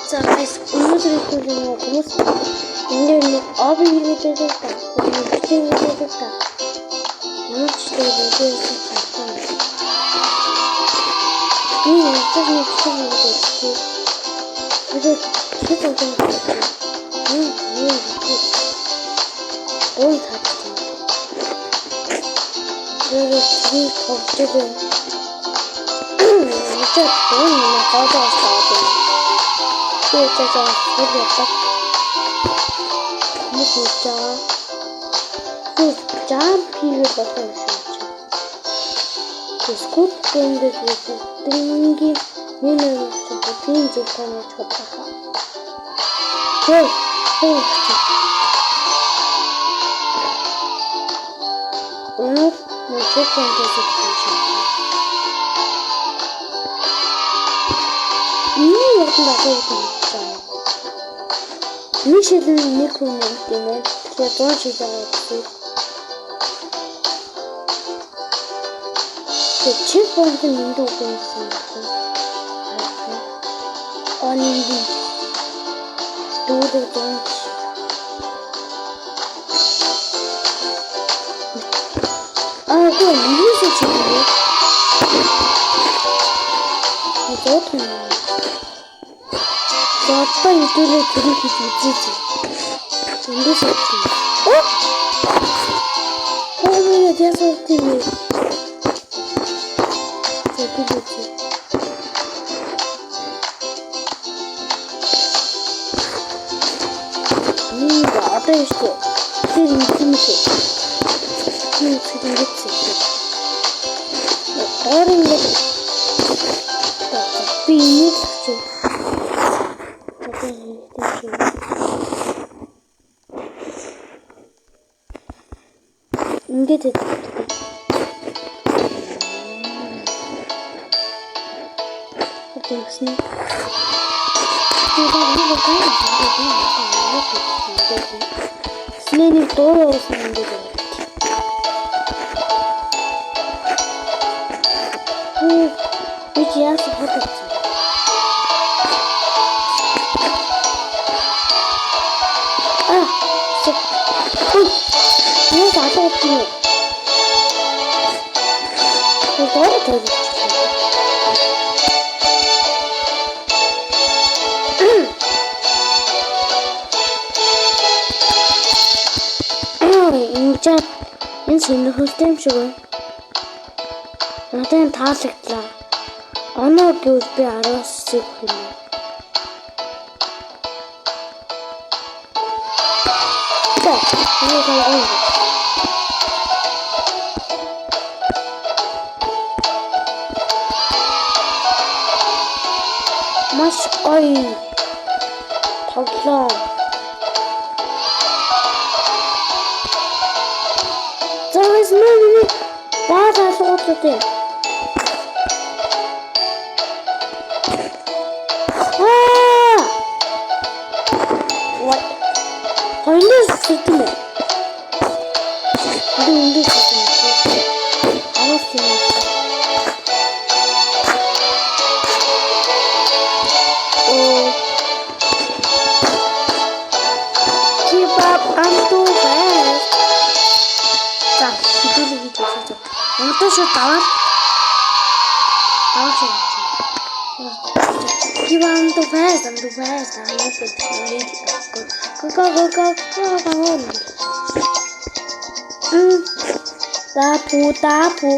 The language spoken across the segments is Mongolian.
За guys, өнөөдрийн хүмүүс энэ обы хийгээд байгаа. Хийгээд байгаа. Мөчтэй видео хийсэн. Энэ зөвхөн хийсэн. Тэгээд хэдэн хүн он татсан. Тэгээд би товчтой. Мөчтэй он хаалгаа. 제가 이렇게 진짜 그 잠피를 봤어요. 그 스코트인데 그 땡기 내는 저 땡기 타는 쳤다가 오늘 뭐 조건에서 보시면 이 같은 거 Мишель микрофон гэмээр тэгээд дуун хийж байгаа гэсэн. Тэгээд чип бомбын энд үгүйсэн. Онин дүүрэг дуун. Гоо мишель чигээр. Зотхон. Зотхон идүүлээ тэрийг хийж үзээч. Эндээс авчих. Оо яасан тийм. Зэтгүүлээч. Одоо яшгүй. Тэр юм чи. Тийм зүгээрч. Орон би нэг чи. Ингээд гэдэг. Тэгсэн. Сний дуу явуулсан юм дээр. Би яас хатчих. 이거 다 먹었지. 이거 어디 진짜 энэ хөлтэй юм шиг байна. Надад таалагдлаа. Оноо гэвэл би 10-аас их юм. Маш ой тоглоо. Зогс мөн баазаа суудтай. What? Хоёрын сэтгэл. Энд keep up, I'm too fast. За, хэдүүлээ хийж үзье. Өнөөдөр шууд даваад keep on too fast, I'm too fast. Go. Tapu.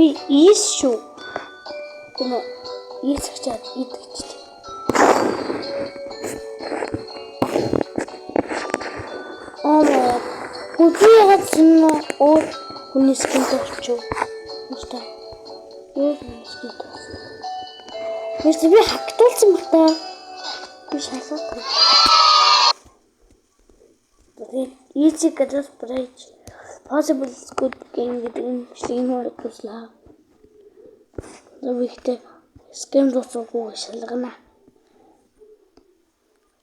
Би ийс шүү. Гэнэ ийс чад идэгч. Хүчээ хатсан уу хүний скин толчоо. Муста. Юу скин толчоо. Мистер би хактуулсан баг та. Би шалгах. Easy gadgets bridge. Possible good game гэдэг нь шлиг мөр туслаа. Зөвхөн ским дуусахгүй шалгана.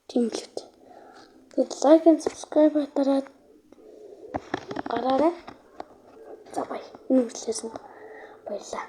Тимлэт. Тэгэд лайк and subscribe дараад гараарай. За бай. Энэ үзлээсэн баярлалаа.